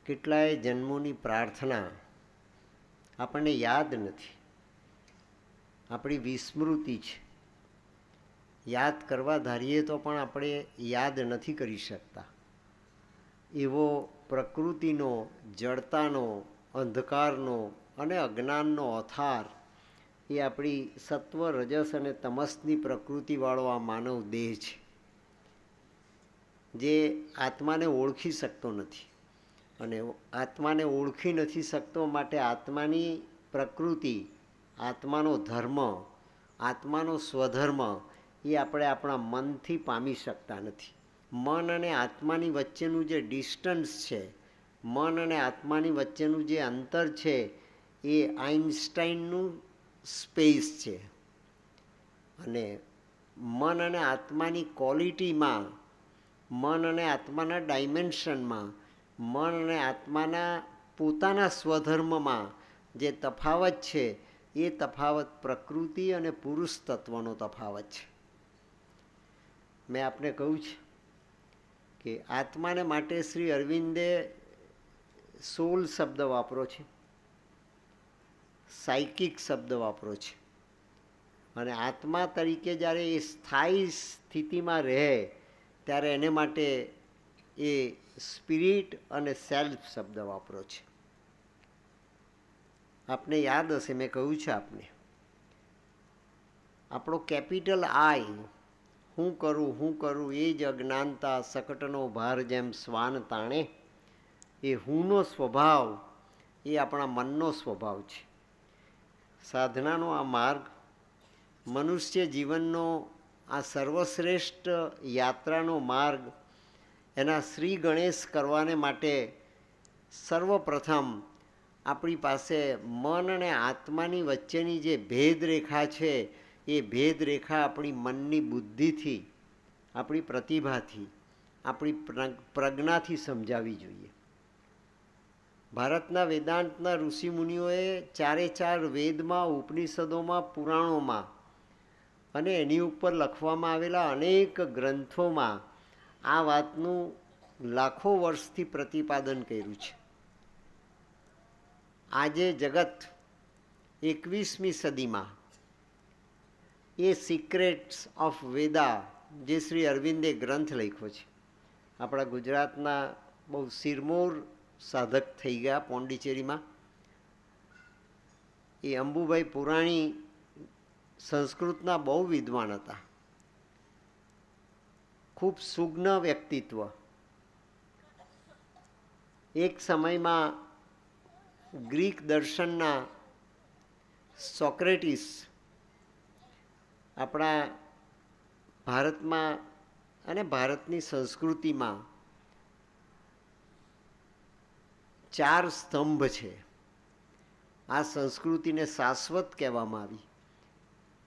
કેટલાય જન્મોની પ્રાર્થના આપણને યાદ નથી, આપણી વિસ્મૃતિ છે. યાદ કરવા ધારીએ તો પણ આપણે યાદ નથી કરી શકતા. એવો પ્રકૃતિનો, જડતાનો, અંધકારનો અને અજ્ઞાનનો અથાર એ આપણી સત્વ, રજસ અને તમસની પ્રકૃતિવાળો આ માનવ દેહ છે, જે આત્માને ઓળખી શકતો નથી. અને આત્માને ઓળખી નથી શકતો માટે આત્માની પ્રકૃતિ, આત્માનો ધર્મ, આત્માનો સ્વધર્મ એ આપણે આપણા મનથી પામી શકતા નથી. મન અને આત્માની વચ્ચેનું જે ડિસ્ટન્સ છે, મન અને આત્માની વચ્ચેનું જે અંતર છે, એ આઇન્સ્ટાઈનનું સ્પેસ છે. અને મન અને આત્માની ક્વોલિટીમાં, મન અને આત્માના ડાયમેન્શનમાં, મન અને આત્માના પોતાના સ્વધર્મમાં જે તફાવત છે, એ તફાવત પ્રકૃતિ અને પુરુષ તત્વનો તફાવત છે. મેં આપને કહ્યું છે કે આત્માને માટે શ્રી અરવિંદે સોલ શબ્દ વાપરો છે, સાયકિક શબ્દ વાપરો છે. અને આત્મા તરીકે જ્યારે એ સ્થાયી સ્થિતિમાં રહે ત્યારે એને માટે એ સ્પિરિટ અને સેલ્ફ શબ્દ વાપરો છે. આપને યાદ હશે, મેં કહ્યું છે આપને, આપણો કેપિટલ આઈ, હું કરું એ જ અજ્ઞાનતા, સકટનો ભાર જેમ શ્વાન તાણે. એ હુંનો સ્વભાવ એ આપણા મનનો સ્વભાવ છે. સાધનાનો આ માર્ગ, મનુષ્ય જીવનનો આ સર્વશ્રેષ્ઠ યાત્રાનો માર્ગ, એના શ્રી ગણેશ કરવાને માટે સર્વપ્રથમ આપણી પાસે મન અને આત્માની વચ્ચેની જે ભેદરેખા છે, એ ભેદરેખા આપણી મનની બુદ્ધિથી, આપણી પ્રતિભાથી, આપણી પ્રજ્ઞાથી સમજાવવી જોઈએ. ભારતના વેદાંતના ઋષિમુનિઓએ ચારે ચાર વેદમાં, ઉપનિષદોમાં, પુરાણોમાં અને એની ઉપર લખવામાં આવેલા અનેક ગ્રંથોમાં આ વાતનું લાખો વર્ષથી પ્રતિપાદન કર્યું છે. આજે જગત 21મી સદીમાં એ સિક્રેટ્સ ઓફ વેદા, જે શ્રી અરવિંદે ગ્રંથ લખ્યો છે, આપણા ગુજરાતના બહુ સિરમોર સાધક થઈ ગયા પોંડિચેરીમાં, એ અંબુભાઈ પુરાણી સંસ્કૃતના બહુ વિદ્વાન હતા, ખૂબ સુજ્ઞ વ્યક્તિત્વ. એક સમયમાં ગ્રીક દર્શનના સોક્રેટિસ આપણા ભારતમાં અને ભારતની સંસ્કૃતિમાં 4 સ્તંભ છે. આ સંસ્કૃતિને શાશ્વત કહેવામાં આવી.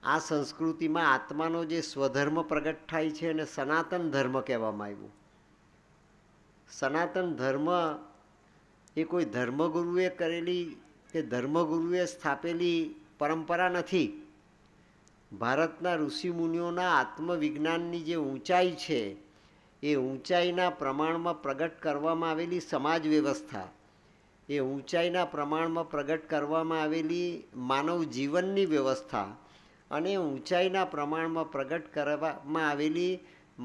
આ સંસ્કૃતિમાં આત્માનો જે સ્વધર્મ પ્રગટ થાય છે એને સનાતન ધર્મ કહેવામાં આવ્યું. સનાતન ધર્મ એ કોઈ ધર્મગુરુએ કરેલી કે ધર્મગુરુએ સ્થાપેલી પરંપરા નથી. ભારતના ઋષિમુનિઓના આત્મવિજ્ઞાનની જે ઊંચાઈ છે, એ ઊંચાઈના પ્રમાણમાં પ્રગટ કરવામાં આવેલી સમાજ વ્યવસ્થા, એ ઊંચાઈના પ્રમાણમાં પ્રગટ કરવામાં આવેલી માનવ જીવનની વ્યવસ્થા અને ઊંચાઈના પ્રમાણમાં પ્રગટ કરવામાં આવેલી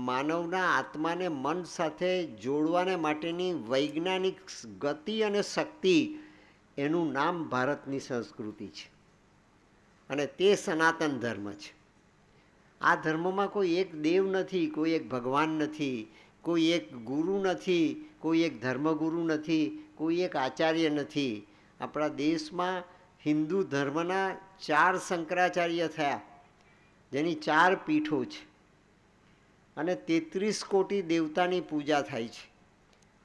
માનવના આત્માને મન સાથે જોડવાને માટેની વૈજ્ઞાનિક ગતિ અને શક્તિ, એનું નામ ભારતની સંસ્કૃતિ છે. અને તે સનાતન ધર્મ છે. આ ધર્મમાં કોઈ એક દેવ નથી, કોઈ એક ભગવાન નથી, કોઈ એક ગુરુ નથી, કોઈ એક ધર્મગુરુ નથી, કોઈ એક આચાર્ય નથી. આપણા દેશમાં હિન્દુ ધર્મના 4 શંકરાચાર્ય થયા, જેની 4 પીઠો છે, અને 33 કોટી દેવતાની પૂજા થાય છે.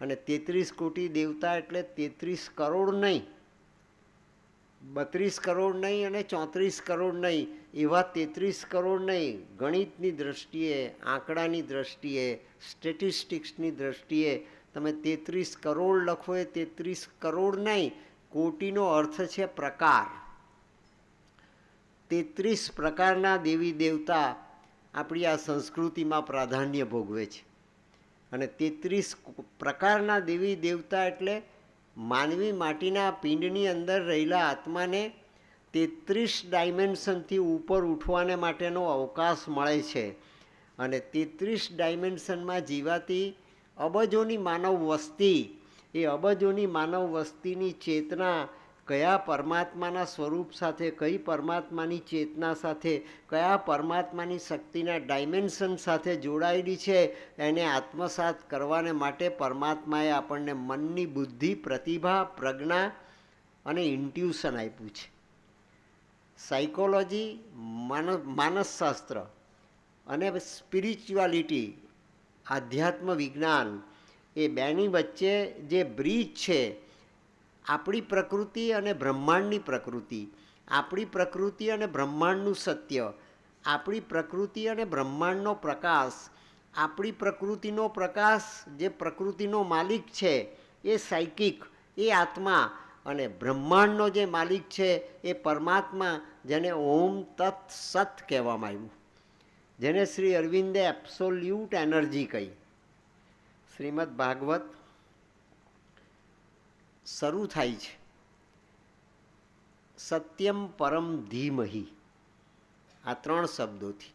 અને 33 કોટી દેવતા એટલે 33 કરોડ નહીં, 32 કરોડ નહીં અને 34 કરોડ નહીં, એવા 33 કરોડ નહીં. ગણિતની દ્રષ્ટિએ, આંકડાની દ્રષ્ટિએ, સ્ટેટિસ્ટિક્સની દ્રષ્ટિએ તમે 33 કરોડ લખો એ 33 કરોડ નહીં. કોટીનો અર્થ છે પ્રકાર. 33 પ્રકારના દેવી દેવતા આપણી આ સંસ્કૃતિમાં પ્રાધાન્ય ભોગવે છે. અને 33 પ્રકારના દેવી દેવતા એટલે માનવી માટીના પિંડની અંદર રહેલા આત્માને 33 ડાયમેન્શનથી ઉપર ઉઠવાને માટેનો અવકાશ મળે છે. અને 33 ડાયમેન્શનમાં જીવાતી અબજોની માનવ વસ્તી, એ અબજોની માનવ વસ્તીની ચેતના કયા પરમાત્માના સ્વરૂપ સાથે, કઈ પરમાત્માની ચેતના સાથે, કયા પરમાત્માની શક્તિના ડાયમેન્શન સાથે જોડાયેલી છે, એને આત્મસાત કરવાને માટે પરમાત્માએ આપણને મનની બુદ્ધિ, પ્રતિભા, પ્રજ્ઞા અને ઇન્ટ્યુશન આપ્યું છે. સાયકોલોજી, માનસશાસ્ત્ર અને સ્પિરિચ્યુઆલિટી, આધ્યાત્મ વિજ્ઞાન, એ બેની વચ્ચે જે બ્રિજ છે, આપણી પ્રકૃતિ અને બ્રહ્માંડની પ્રકૃતિ, આપણી પ્રકૃતિ અને બ્રહ્માંડનું સત્ય, આપણી પ્રકૃતિ અને બ્રહ્માંડનો પ્રકાશ, આપણી પ્રકૃતિનો પ્રકાશ જે પ્રકૃતિનો માલિક છે એ સાયકિક, એ આત્મા, અને બ્રહ્માંડનો જે માલિક છે એ પરમાત્મા, જેને ઓમ તત્ સત કહેવામાં આવ્યું, જેને શ્રી અરવિંદે એબ્સોલ્યુટ એનર્જી કહી. શ્રીમદ ભાગવત શરૂ થાય છે સત્યમ પરમ ધીમહિ, આ 3 શબ્દોથી.